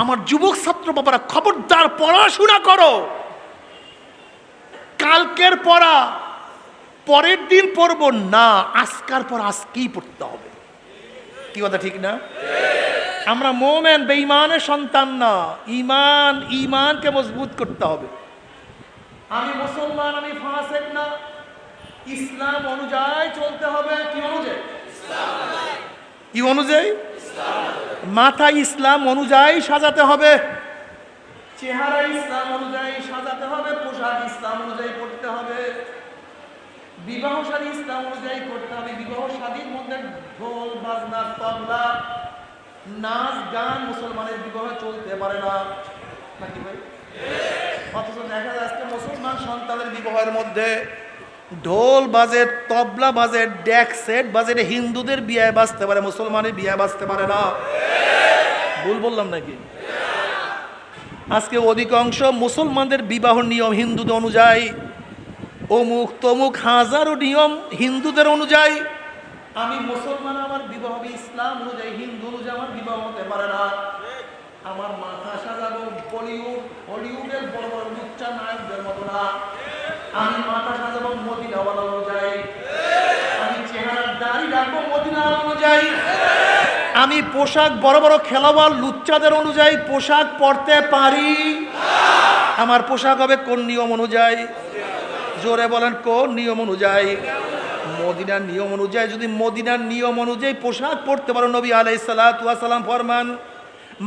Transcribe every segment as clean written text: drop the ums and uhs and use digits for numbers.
আমার যুবক ছাত্র বাবারা, খবরদার পড়াশোনা করো। কালকের পড়া পরের দিন পড়ব না, আজকার পর আজকেই পড়তে হবে। কি কথা ঠিক না? আমরা মোমেন, বেঈমানের সন্তান না। ইমানকে মজবুত করতে হবে। আমি মুসলমান, আমি ফাসিক না। ইসলাম অনুযায়ী চলতে হবে। কি অনুযায়ী? কি অনুযায়ী? মাথা ইসলাম অনুযায়ী সাজাতে হবে, চেহারা ইসলাম অনুযায়ী সাজাতে হবে, পোশাক ইসলাম অনুযায়ী পড়তে হবে, বিবাহ শাদী ইসলাম অনুযায়ী করতে হবে। বিবাহ শাদীর মধ্যে ঢোল বাজনা তবলা নাচ গান মুসলমানের বিবাহে চলতে পারে না, নাকি ভাই? অথচ দেখা যাচ্ছে মুসলমান সন্তানের বিবাহের মধ্যে ঢোল বাজে, তবলা বাজে, ডেক সেট বাজে। হিন্দুদের বিয়ে বাজতে পারে, মুসলমানের বিয়ে বাজতে পারে না। ভুল বললাম নাকি? আজকে অধিকাংশ মুসলমানদের বিবাহ নিয়ম হিন্দুদের অনুযায়ী, অমুক তমুক হাজারো নিয়ম হিন্দুদের অনুযায়ী। আমি মুসলমান, আমার বিবাহ হবে ইসলাম অনুযায়ী, হিন্দু অনুযায়ী আমার বিবাহ হতে পারে না। আমার মাথা সাজাবো হলিউডের বড় বড় লুচ্চা নায়কদের মতো না। আমি মাথা সাজাবো মদিনাওয়ালা অনুযায়ী, আমি চেহারার দাড়ি রাখবো মদিনা অনুযায়ী, আমি পোশাক বড় বড় খেলোয়াড় লুচ্চাদের অনুযায়ী পোশাক পরতে পারি। আমার পোশাক হবে কোন নিয়ম অনুযায়ী? জোরে বলেন, কোন নিয়ম অনুযায়ী? মদিনার নিয়ম অনুযায়ী। যদি মদিনার নিয়ম অনুযায়ী পোশাক পরতে পারো, নবী আলাইহিস সালাতু ওয়াস সালাম ফরমান,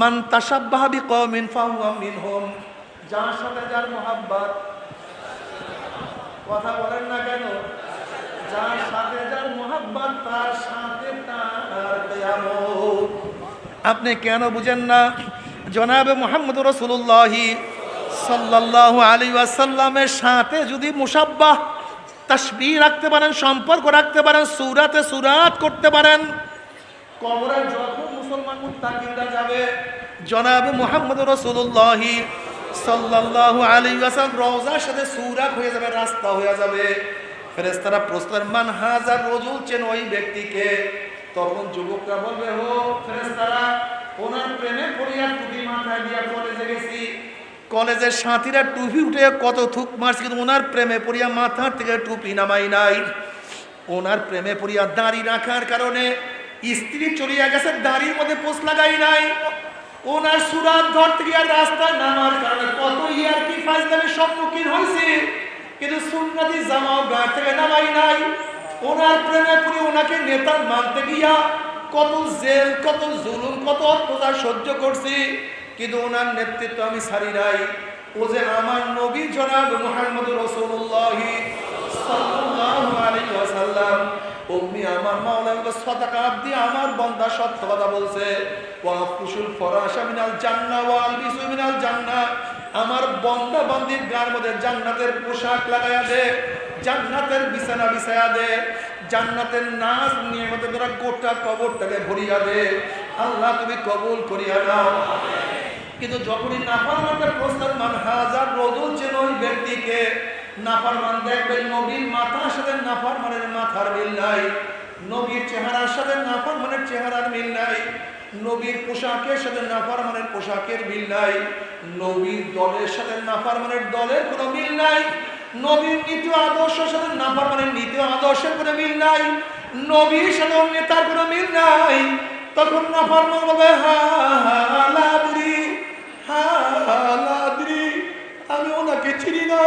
মান তাশাব্বাহা বিকওমিন ফাহুয়া মিনহুম। যার সাথে যার মোহাব্বত, কথা বলেন না কেন? যার সাথে যার মোহাব্বত তার সাথে তার কিয়ামত। আপনি কেন বুঝেন না? জনাবে মুহাম্মদ রাসূলুল্লাহ সাল্লাল্লাহু আলাইহি ওয়াসাল্লামের সাথে যদি মুশাব্বাহ তাশবিহ রাখতে পারেন, সম্পর্ক রাখতে পারেন, সূরাতে সূরাত করতে পারেন, কবরে যখন মুসলমান মুত্তাকিনরা যাবে জনাবে মুহাম্মদ রাসূলুল্লাহ সাল্লাল্লাহু আলাইহি ওয়াসাল্লাম রওজার সাথে সূরাত হয়ে যাবে, রাস্তা হয়ে যাবে। ফেরেশতারা প্রশ্ন মান হাজার রজুল, চেন ওই ব্যক্তিকে। তখন যুবকরা বলবে, ও ফেরেশতারা, ওনার প্রেমে পড়িয়া টুপি মাথায় দিয়া কলেজে গেছি, কলেজের সাথীরা টুপি উঠে কত থুক মারছে, কিন্তু ওনার প্রেমে পড়িয়া মাথার থেকে টুপি নামাই নাই। ওনার প্রেমে পড়িয়া দাড়ি রাখার কারণে স্ত্রী চলিয়া গেছে, দাড়ির মধ্যে পোষ লাগাই নাই। ওনার সুরাত ধরতে গিয়ে রাস্তায় নামার কারণে কত ইয়ারকি ফাজলামির সম্মুখীন হয়েছে, কিন্তু সুন্নতি জামাও গা থেকে নামাই নাই। ওনার প্রেমে পড়ে ওনাকে নেতা মানতে গিয়া কত জেল, কত জুলুম, কত অত্যাচার সহ্য করছি, কিন্তু ওনার নেতৃত্ব আমি ছাড়ি নাই। ও যে আমার নবী জনাব মুহাম্মদ রাসূলুল্লাহ সাল্লাল্লাহু আলাইহি ওয়াসাল্লাম, অমনি আমার মাওলা সাদাকা আব্দি, আমার বান্দা সত্য কথা বলছে। ওয়াফুশুল ফরাশা মিনাল জান্নাহ ওয়া আলবিসু মিনাল জান্নাহ, আমার বান্দা বান্দির গার মধ্যে জান্নাতের পোশাক লাগায়া দে, জান্নাতের বিছানা বিছায়া দে, জান্নাতের নাজ নিয়ামতে তোরা গোটা কবরটাকে ভরিয়া দে। আল্লাহ তুমি কবুল করিয়া নাও। কিন্তু যখনই নাফরমানের প্রস্তাব, মান হাজার রজুল, চেন ওই ব্যক্তিকে। নাফরমান দেখবেন নবীর মাথার সাথে নাফরমানের মাথার মিল নাই, নবীর চেহারার সাথে নাফরমানের চেহারার মিল নাই, নবীর পোশাকের সাথে নাফরমানের পোশাকের মিল নাই, নবীর দলের সাথে নাফরমানের দলের কোনো মিল নাই, নবীর নীতি আদর্শের সাথে নাফরমানের নীতি আদর্শের কোনো মিল নাই, নবীর সাথে নেতার কোনো মিল নাই। তখন নাফরমান বলবে, হালাদ্রি হালাদ্রি, আমি ওনাকে চিনি না,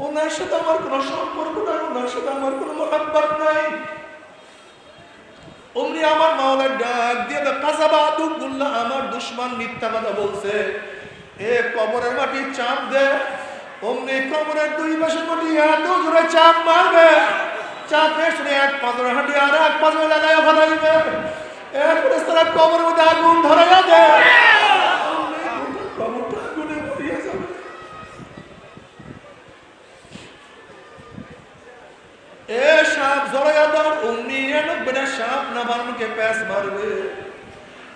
ওনার সাথে আমার কোনো সম্পর্ক নাই, ওনার সাথে আমার কোনো মোহাব্বত নাই। অমনি আমার মাওলা ডাক দিয়ে কাযাবাতুল্লাহ, আমার দুশমন মিথ্যা কথা বলছে, এ কবরের মাটি চাপ দে। অমনি কবরের দুই পাশে মাটি এত জোরে চাপ মারবে, চাপে শুনে এক পাথর হাঁটি আর এক পাথর লাগাইয়া ফেলাইবে। এরপরে তারা কবরের মধ্যে আগুন ধরাইয়া দেয়, কবরটা আগুনে ভরিয়া যাবে। এ সাপ জড়াইয়া দাও, অমনি বেটা সাপ না বানকে প্যাঁচ মারবে,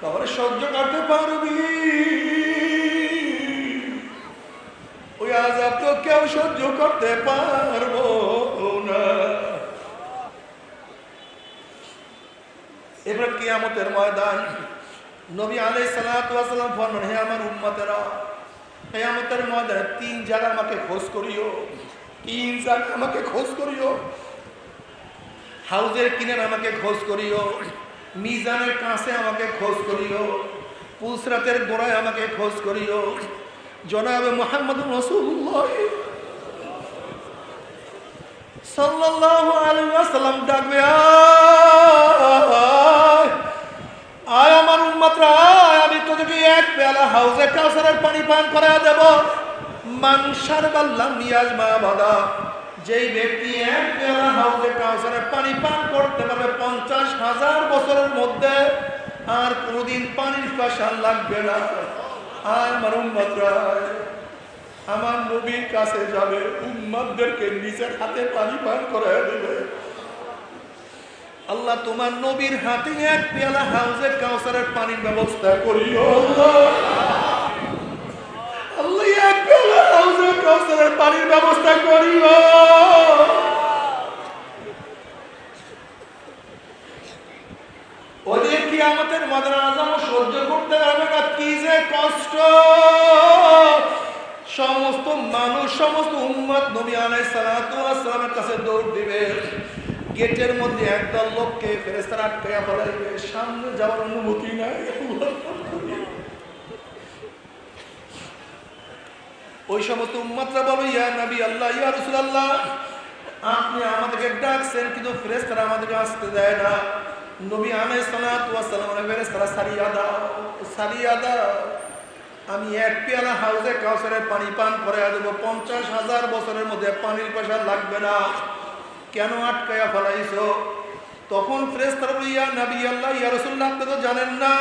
তাহলে সহ্য করতে পারবি? ওই আযাব তো কেউ সহ্য করতে পারবো না। এবার কিয়ামতের ময়দান, নবী আলাইহিস সালাতু ওয়াস সালাম ফরমান, হে আমার উম্মতেরা, কিয়ামতের ময়দানে 3 জায়গা আমাকে খোঁজ করিও, 3 জায়গা আমাকে খোঁজ করিও। হাউজের কিনারে আমাকে খোঁজ করিও, মিজানের কাছে আমাকে খোঁজ করিও, পুলসরাতের গোড়ায় আমাকে খোঁজ করিও। জনাবে মুহাম্মদুর রাসূলুল্লাহ সাল্লাল্লাহু আলাইহি ওয়াসাল্লাম ডাকবে, আয় আমার উম্মতরা, আমি তোদেরকে এক পেয়ালা হাউজে কাউসারের পানি পান করায় দেব। মান শারবাল্লাম ইয়াজমা বাদা, যেই ব্যক্তি এক পেয়ালা হাউজে কাউসারের পানি পান করতে পারবে 50,000 বছরের মধ্যে আর কোনোদিন পানির পিপাসা লাগবে না। আর আমার উম্মতরা আমার নবীর কাছে যাবে, উম্মতদেরকে নিজের হাতে পানি পান করায় দেবে। আল্লাহ তোমার নবীর হাতে এক পেয়ালা হাউজে কাউসারের পানির ব্যবস্থা করিও। আল্লাহ এক পেয়ালা হাউজে কাউসারের পানির ব্যবস্থা করিও। ওদের কিয়ামতের ময়দানে আযাব সহ্য করতে পারবে না, কি যে কষ্ট। সমস্ত মানুষ, সমস্ত উম্মত নবী আলাইহিস সালাতু ওয়াস সালামের কাছে দৌড় দিবে। গেটের মধ্যে একদল লোককে ফেরেশতারা আটকায়া ফেলাইবে, সামনে যাওয়ার অনুমতি নাই। ওই সমস্ত উম্মতরা বলো, ইয়া নবী আল্লাহ, ইয়া রাসূলুল্লাহ, আপনি আমাদেরকে ডাকছেন কিন্তু ফেরেশতারা আমাদেরকে আসতে দেয় না। নবী আলাইহিস সালাতু ওয়াস সালামের ফেরেশতারা সারিয়া দাও, সারিয়া দাও। আমি এক পেয়ালা হাউজে কাউসারের পানি পান করে দেবো, 50,000 বছরের মধ্যে পানির পয়সা লাগবে না। কেন আটকায়া ফেলাইছো? তখন ফেরেশতারা বলে, ইয়া নবী আল্লাহ, ইয়া রাসূলুল্লাহ, আপনি তো জানেন না,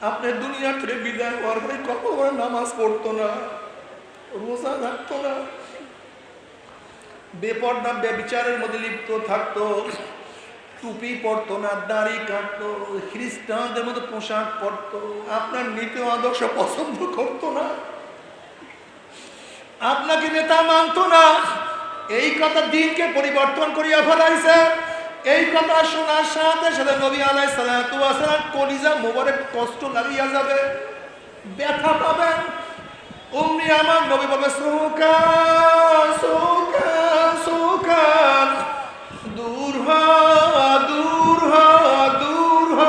আপনি দুনিয়া থেকে বিদায় হওয়ার পরে কখনো নামাজ পড়তো না, রোজা রাখতো না, বেপরদা বেবিচারের মধ্যে লিপ্ত থাকতো, টুপি পরতো না, দাড়ি কাটতো, খ্রিস্টানদের মতো পোশাক পরতো, আপনার নীতি আদর্শ পছন্দ করতো না, আপনাকে নেতা মানতো না। এই কথা দিনকে পরিবর্তন করিয়া ফেলাইছে। এই কথা শোনার সাথে সাথে নবী আলাইহিস সালাতু ওয়াস সালাম কলিজা মোবারক কষ্ট লাগিয়া যাবে, ব্যথা পাবেন। অমনি আমার নবী বলবে, সুকান সুকান সুকান, দূর হ দূর হ দূর হ,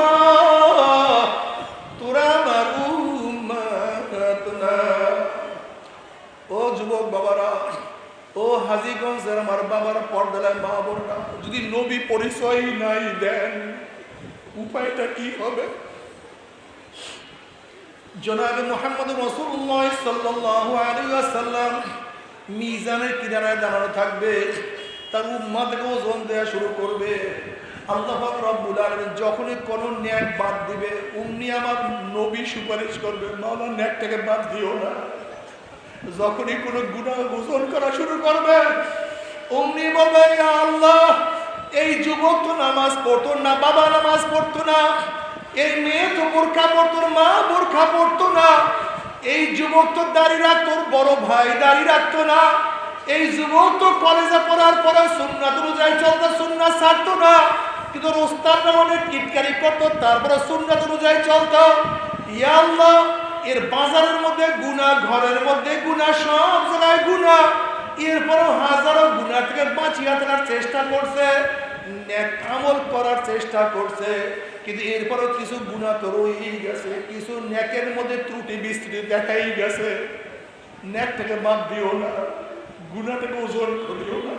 তোরা আমার উম্মত না। ও যুবক বাবারা, ও হাজীগঞ্জের আমার বাবার পর্দায় মা বোনরা, যদি নবী পরিচয় নাই দেন, উপায়টা কি হবে? জনাবে মুহাম্মদুর রাসূলুল্লাহ সাল্লাল্লাহু আলাইহি ওয়াসাল্লাম মিজানের কিনারায় দাঁড়ানো থাকবে, তার উম্মতকে ওজন দেয়া শুরু করবে। আল্লাহ পাক রব্বুল আলামিন যখনই কোন ন্যাক বাদ দিবে, অমনি আমার নবী সুপারিশ করবে, মাওলা ন্যাকটাকে বাদ দিও না। যখনই কোনো গুনাহ ওজন করা শুরু করবে, অমনি বলবে, ইয়া আল্লাহ, এই যুবক তো নামাজ পড়তো না, বাবা নামাজ পড়তো না, এই মেয়ে তো বোরকা পড়তো, মা বোরকা পড়তো না, এই যুবক তো দাড়ি রাখতো, বড় ভাই দাড়ি রাখতো না, এই যুবক তো কলেজে পড়ার পরে সুন্নাত অনুযায়ী চলতো, সুন্নাত ছাড়তো না, কিন্তু ওস্তাদরা অনেক টিটকারি করতো, তারপরে সুন্নাত অনুযায়ী চলতো। ইয়া আল্লাহ, এর বাজারের মধ্যে গুনাহ, ঘরের মধ্যে গুনাহ, সব জায়গায় গুনাহ, এরপরও হাজারো গুনাহ থেকে বাঁচিয়ে থাকার চেষ্টা করছে, নেক আমল করার চেষ্টা করছে, কিন্তু এরপরও কিছু গুনাহ তো রয়েই গেছে, কিছু নেকের মধ্যে ত্রুটি বিস্তৃতি দেখাই গেছে। নেক থেকে বাদ দিও না, গুনাহ থেকে ওজন করিও না।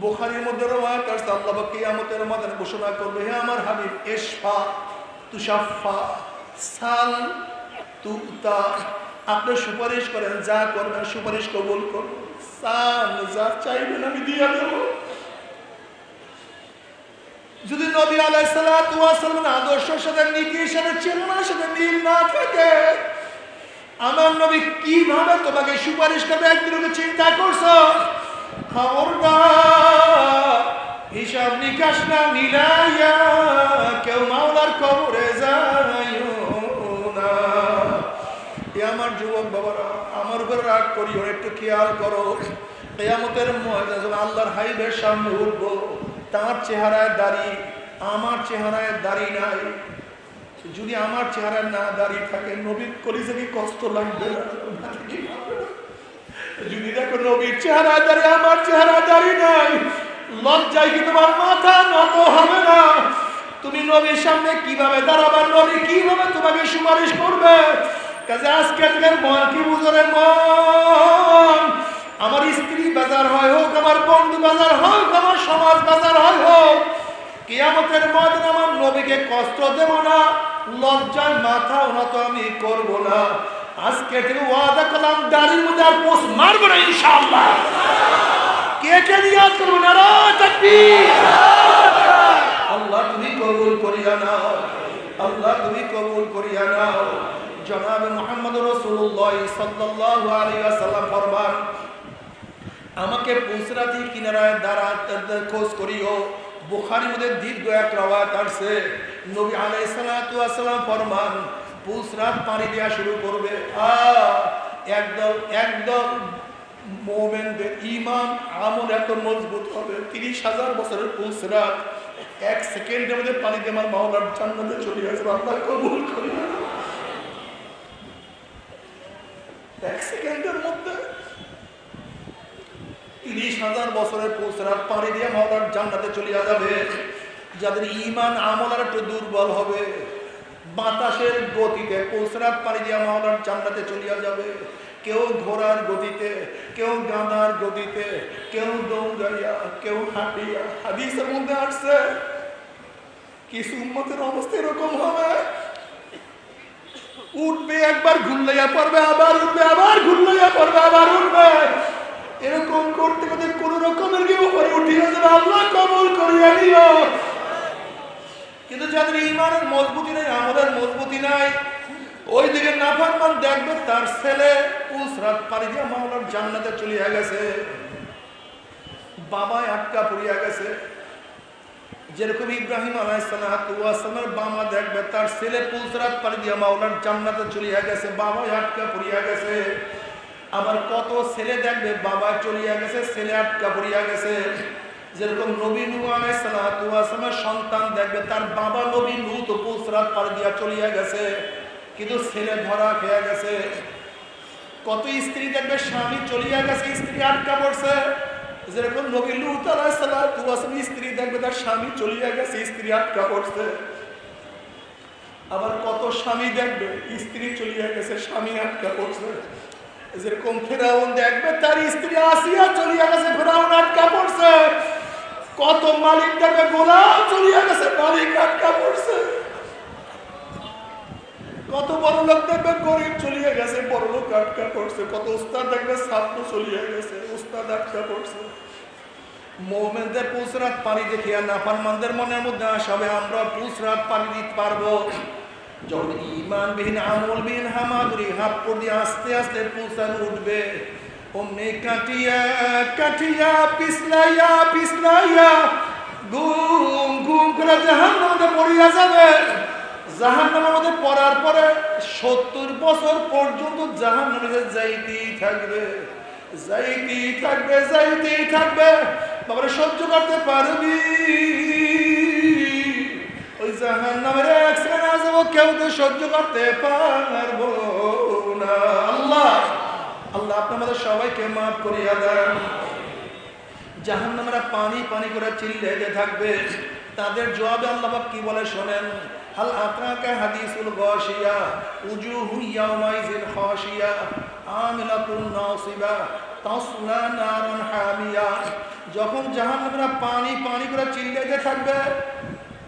বুখারীর মধ্যে রওয়ায়াত আছে, আল্লাহ পাক কিয়ামতের ময়দানে ঘোষণা করবে, হে আমার হাবিব, ইশফা তুশাফা সাল তুতা, আপনি সুপারিশ করেন, যা করবেন সুপারিশ কবুল করব, সাল যা চাইবেন আমি দিয়ে দেব। যদি নবী আলাইহিস সালাতু ওয়াস সালামের আদর্শের সাথে, নীতির সাথে, চেতনার সাথে মিল না থাকে, আমার নবী কিভাবে তোমাকে সুপারিশ করবে একদিন চিন্তা করছো? খবরদার, হিসাব নিকাশ না মিলাইয়া কেউ মাওলার কবরে যাইও না। আমার যুবক বাবারা, আমার উপর রাগ করিও, একটু খেয়াল করো। কিয়ামতের ময়দানে যখন আল্লাহর হাইবের সামনে উঠবো, তার চেহারায় দাড়ি, আমার চেহারায় দাড়ি নাই। যদি আমার চেহারায় না দাঁড়িয়ে থাকে নবীর কলিজা কি কষ্ট লাগবে না? যদি দেখো নবীর চেহারা দাঁড়িয়ে আমার চেহারা দাঁড়িয়ে নাই, লজ্জায় কি তোমার মাথা নত হবে না? তুমি নবীর সামনে কিভাবে দাঁড়াবার? নবী কিভাবে তোমাকে সুপারিশ করবে? কাজে আজকে তোমার মন কি বুঝরে মন, আমার স্ত্রী বাজার হয় হোক, আমার বন্ধু বাজার হোক, আমার সমাজ বাজার হয় হোক, কিয়ামতের ময়দানে আমার নবীকে কষ্ট দেব না, লজ্জায় মাথা নত আমি করব না। আজকে থেকে ওয়াদা করলাম দাড়ির মধ্যে আর পোষ মারবো না ইনশাআল্লাহ। কে কে নিয়াত করবো? নারায়ে তাকবীর। আল্লাহ তুমি কবুল করিয়া নাও, আল্লাহ তুমি কবুল করিয়া নাও। জনাবে মুহাম্মদ রাসূলুল্লাহ সাল্লাল্লাহু আলাইহি ওয়াসাল্লাম ফরমান, আমাকে পুসরাতি কিনারায় দাঁড়াতে খোঁজ করিও। বুখারীর মধ্যে দীর্ঘ এক রওয়ায়াত আছে, নবী আলাইহিস সালাতু ওয়াস সালাম ফরমান, পুসরাত পানি দেওয়া শুরু করবে। একদম একদম মুমিনদের ঈমান আমল এত মজবুত হবে, ৩০,০০০ বছরের পুসরাত এক সেকেন্ডের মধ্যে পানি দিয়ে আমার মাওলার জান্নাতে চলে আসবে। আল্লাহ কবুল করুন। এক সেকেন্ডের মধ্যে ৩০,০০০ বছরের পুসরাত পানি দিয়ে মাওলার জান্নাতে চলে যাবে। যাদের ঈমান আমল আর একটু দুর্বল হবে, বাতাসের গতিতে পুসরাত পানি দিয়ে মাওলার জান্নাতে চলে যাবে। কেউ ঘোড়ার গতিতে, কেউ গাধার গতিতে, কেউ দৌড়াইয়া, কেউ হাঁটিয়া। হাদিসের মধ্যে আসছে কিছু উম্মতের অবস্থা এরকম হবে, উঠবে একবার ঘুরলাইয়া পড়বে, আবার উঠবে, আবার ঘুরলাইয়া পড়বে, আবার উঠবে। এরকম করতে করতে কোন রকমের কেউ উপরে উঠিয়ে যাবে। আল্লাহ কবুল করিয়া নিও। কিন্তু যাদের ঈমানের মজবুতি নাই, আমলের মজবুতি নাই, ওই দিকে নাফরমান দেখবে তার ছেলে পুসরাত পানি দিয়ে মাওলার জান্নাতে চলিয়া গেছে, বাবায় আটকা পড়িয়া গেছে। যেরকম ইব্রাহিম আলাইহিস সালামের বাবা দেখবে তার ছেলে পুসরাত পানি দিয়ে মাওলার জান্নাতে চলিয়া গেছে, বাবায় আটকা পড়িয়া গেছে। আবার কত ছেলে দেখবে বাবা চলিয়া গেছে, ছেলে আটকা পড়িয়া গেছে। যেরকম নবী নূহ আলাইহিস সালামের সন্তান দেখবে তার বাবা নবী নূহ তো পুসরাত পানি দিয়া চলিয়া গেছে, কিন্তু ছেলে ধরা খেয়ে গেছে। কত স্ত্রী দেখবে স্বামী চলিয়া গেছে, স্ত্রী আটকা পড়ছে। যেরকম নবী লূত আলাইহিস সালাম স্ত্রী দেখবে তার স্বামী চলিয়া গেছে, স্ত্রী আটকা পড়ছে। আবার কত স্বামী দেখবে স্ত্রী চলিয়া গেছে, স্বামী আটকা পড়ছে। যেরকম ফেরাউন দেখবে তার স্ত্রী আসিয়া চলিয়া গেছে, ফেরাউন আটকা পড়ছে। কত মালিক দেখবে গোলাম চলিয়া গেছে, মালিক আটকা পড়ছে। কত বড় লোক দেখবে গরিব চলিয়া গেছে, বড় লোক আটকা পড়ছে। কত উস্তাদ দেখবে ছাত্র চলিয়া গেছে, উস্তাদ আটকা পড়ছে। মুমিনদের পুসরাত পানি দেখিয়া নাফরমানদের মনের মধ্যে আসবে আমরা পুসরাত পানি দিতে পারবো। যখন ঈমানবিহীন আমলবিহীন হামাগুড়ি হাত পড়ে আস্তে আস্তে পুসরাত উঠবে, অমনি কাটিয়া কাটিয়া পিছলাইয়া পিছলাইয়া ঘুম ঘুম করে জাহান্নামে পড়িয়া যাবে। জাহান্নামের মধ্যে পড়ার পরে ৭০ বছর পর্যন্ত জাহান্নামে যাইতেই থাকবে, যাইতেই থাকবে, যাইতেই থাকবে। বাবারে সহ্য করতে পারবি? ওই জাহান্নামের এক সেকেন্ড আসবো, কেউ তো সহ্য করতে পারবো না। আল্লাহ আল্লাহ আপনি আমাদের সবাইকে মাফ করিয়া দেন। জাহান্নামেরা পানি পানি করে চিল্লাইতে থাকবে। তাদের জবাবে আল্লাহ পাক কি বলে শোনেন, হাল আতাকা হাদিসুল গাশিয়া উজুহু ইয়াউমাইযিন খাশিয়া আমিলাতুন নাসিবা তাসলা নারান হামিয়া। যখন জাহান্নামীরা পানি পানি করে চিল্লাইতে থাকবে,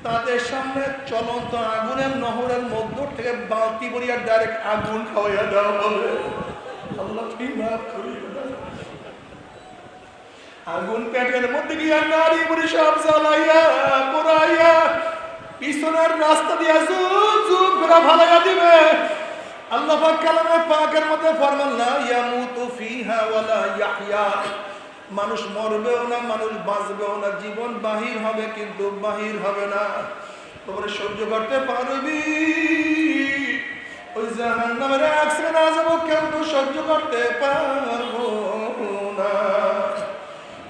তাদের সামনে চলন্ত আগুনের নহরের মধ্য থেকে বালতি ভরিয়া ডাইরেক্ট আগুন খাওয়াইয়া দেওয়া হবে। আল্লাহ কি মাফ করিয়া দেন। আগুন পেটের মধ্যে গিয়া নারী বুড়ি সব জ্বালাইয়া পোড়াইয়া পিছনের রাস্তা দিয়া জুব জুব করে ভালাইয়া দিবে। আল্লাহ পাক কালামে পাকের মধ্যে ফরমান, লা ইয়ামুতু ফিহা ওয়ালা ইয়াহইয়া। মানুষ মরবেও না, মানুষ বাঁচবেও না, জীবন বাহির হবে কিন্তু বাহির হবে না। তোমরা সহ্য করতে পারবি? ওই জাহান্নামের এক সেকেন্ড আসবো, কেউ তো সহ্য করতে পারবো না।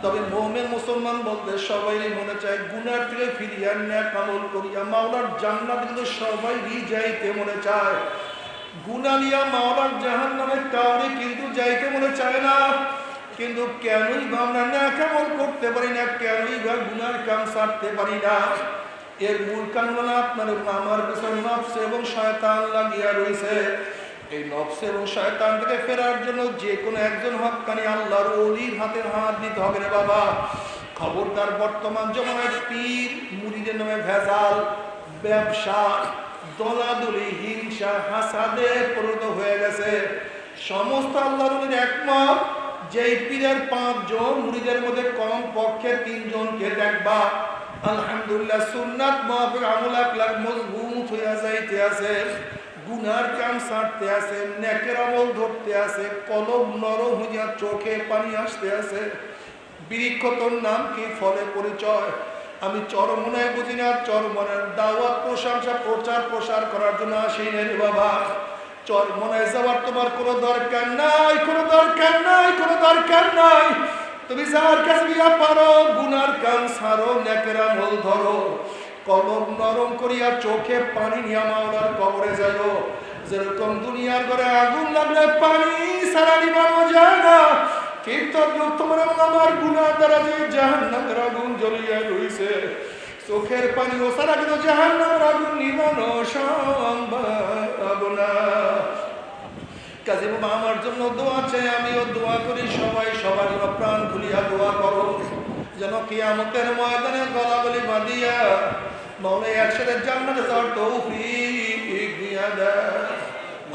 তবে মুমিন মুসলমান বলতে সবাই মনে চায় গুনার থেকে ফিরিয়া নেক আমল করিয়া মাওলার জান্নাত কিন্তু সবাইই যাইতে মনে চায়। গুনাহ নিয়া মাওলার জাহান্নামে কাউরে কিন্তু যাইতে মনে চায় না। কিন্তু কেনই বা আমরা নেক আমল করতে পারি না, কেনই বা গুনার কাম ছাড়তে পারি না? এর মূল কারণ হলো আপনার আমার পিছনে নফস এবং শয়তান লাগিয়া রয়েছে। এই নফস এবং শয়তান থেকে ফেরার জন্য যে কোনো একজন হক্কানি আল্লাহর ওলির হাতের হাত দিতে হবে রে বাবা। খবরদার, বর্তমান জমানায় পীর মুরিদের নামে ভেজাল, ব্যবসা, দলাদলি, হিংসা, হাসাদে পরিণত হয়ে গেছে। সমস্ত আল্লাহর ওলির একমত, যেই পীরের 5 জন মুরিদের মধ্যে কম পক্ষে 3 জনকে দেখবা আলহামদুলিল্লাহ সুন্নাত মাফিক আমল আকলাক মজবুত হইয়া যাইতে আছে, গুনার কাম ছাড়তে আছে, নেকের আমল ধরতে আছে, কলব নরম হইয়া চোখে পানি আসতে আছে। বৃক্ষ তোর নাম কি, ফলে পরিচয়। আমি চরমনায় বুঝি না, চরমনের দাওয়াত প্রশংসা প্রচার প্রসার করার জন্য আসি নাই রে বাবা। চরমনায় যাওয়ার তোমার কোনো দরকার নাই, কোনো দরকার নাই, কোনো দরকার নাই। তুমি যার কাছে গিয়া পারো গুনার কাম ছাড়ো, নেকের আমল ধরো, কলব নরম করিয়া চোখে পানি নিয়া মাওলার কবরে যাইও। যেরকম দুনিয়ার ঘরে আগুন লাগলে পানি ছাড়া নিবানো যায় না, কিন্তু তোমার আমার গুনাহ দ্বারা যে জাহান্নামের আগুন জ্বলিয়া রইছে, চোখের পানি ও ছাড়া কিন্তু জাহান্নামের আগুন নিবানো সম্ভব না। কাজে বাবা আমার জন্য দোয়া চাই, আমিও দোয়া করি, সবাই সবার জন্য প্রাণ খুলিয়া দোয়া করো, যেন কিয়ামতের ময়দানে গলাগলি বাঁধিয়া মাওলা একসাথে জান্নাতে যাওয়ার তৌফিক দিয়া দেয়।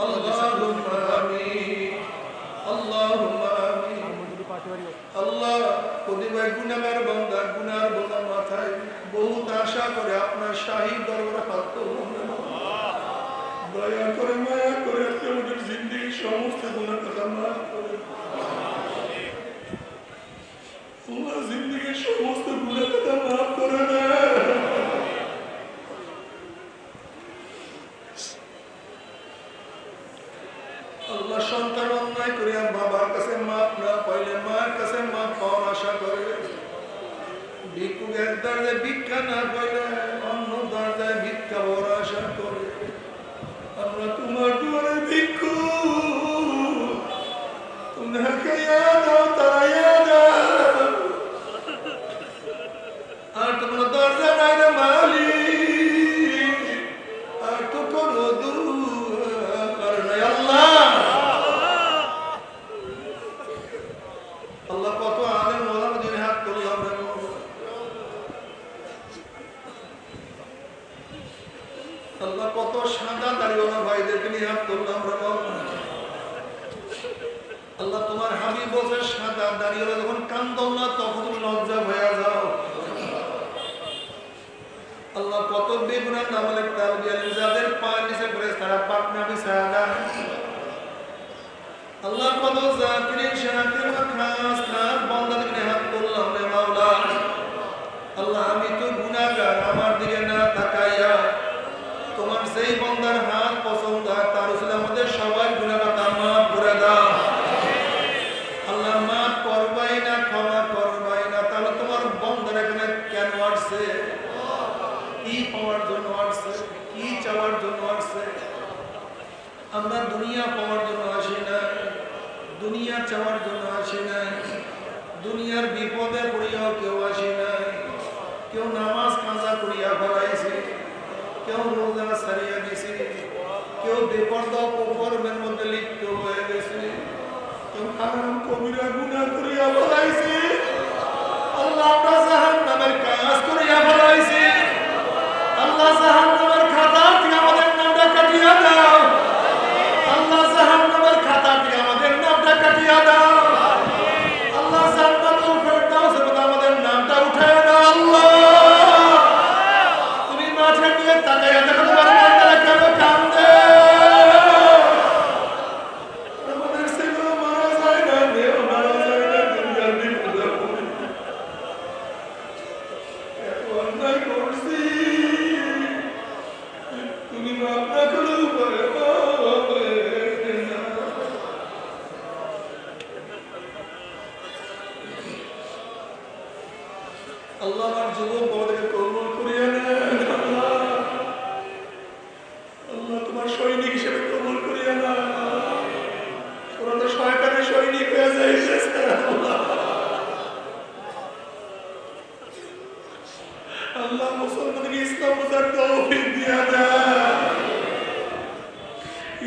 আল্লাহুম্মা আমিন, আল্লাহুম্মা আমিন। আল্লাহ প্রতিবার গুনাহগার বান্দা, গুনার বোঝা মাথায় বহুত আশা করে আপনার শাহী দরবারে হাত তুললাম। দয়া করে মায়া করে আমাদের জিন্দেগির সমস্ত গুনাহ কথা মাফ করে আল্লাহ, জিন্দেগির সমস্ত গুনাহ কথা মাফ করে দেয়। আল্লাহ সন্তান অন্যায় করিয়া বাবার কাছে মাপ না পাইলে মায়ের কাছে মাপ পাওয়ার আশা করে, ভিক্ষুক এক দরজায় ভিক্ষা না পাইলে অন্য দরজায় ভিক্ষা পাওয়ার আশা করে। আমরা তোমার দুয়ারে ভিক্ষু, তুমি খাইয়া দাও, তারাইয়া দাও, আর তো কোনো দরজা নাই রে মালিক, আর তো কোনো দুয়ার নাই। আল্লাহ আল্লাহ কত আলেম ওলামা দিনে হাত তুললাম রে আল্লাহ, কত সাদা দাড়িওয়ালা ভাইদেরকে নিয়ে হাত তুললাম রে আল্লাহ। তোমার হাবিব বলছে সাদা দাড়িওয়ালা যখন কান্দন না তখন তুমি লজ্জা হয়ে যাও। আল্লাহ কত বেগুনার নামলে তালবিয়াল যাদের পায়ের নিচে করে তারা পাকনা বিছায়া দেয়। আল্লাহ কত জাকিরিন শাকির খাস খাস বান্দাদেরকে হাত তুললাম রে মাওলা। আল্লাহ আমি তো গুনাহগার, আমার দিকে না তাকাইয়া তোমার সেই বান্দার হাত পছন্দ হয় তার উসিলা আমাদের সবাই গুনাহটা মাফ করে দাও। আল্লাহ মাফ করবাই না, ক্ষমা করবাই না, তাহলে তোমার বান্দার এখানে কেন আসছে, কি পাওয়ার জন্য আসছে, কি চাওয়ার জন্য আসছে? আমরা দুনিয়া পাওয়ার জন্য আসি না, দুনিয়া চাওয়ার জন্য আসি না, দুনিয়ার বিপদে পড়িয়াও কেউ আসি না। কেউ নামাজ কাজা করিয়া ফেলাইছে, কেউ রোজা ছাড়িয়া দিছে, কেউ বেপরদা অপকর্মের মধ্যে লিপ্ত হয়ে গেছে, কেউ হারাম কবিরা গুনাহ করিয়া ফেলাইছে। আল্লাহ আমরা জাহান্নামের কাজ করিয়া ফেলাইছে। আল্লাহ জাহান্নামের খাতা থেকে আমাদের নামটা কাটিয়া দাও। আল্লাহ জাহান্নামের খাতা থেকে আমাদের নামটা কাটিয়া দাও। আল্লাহ জান্নাতুল ফেরদাউসের মধ্যে আমাদের নামটা উঠায় দাও। আল্লাহ তুমি মাঠে নিয়ে তাকাইয়া দেখো তোমার বান্দারা কেন কান্দে। আমাদের ছেলেও মারা যায় না, মেয়েও মারা যায় না, দুনিয়ার বিপদে পড়ে এত অন্যায় করছে। ওরা তো শয়তানের সৈনিক হয়ে যাইতেছে। আল্লাহ মুসলমানকে ইসলাম বোঝার তৌফিক দিয়া দেয়।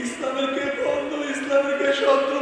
ইসলামের কে বন্ধু, ইসলামের কে শত্রু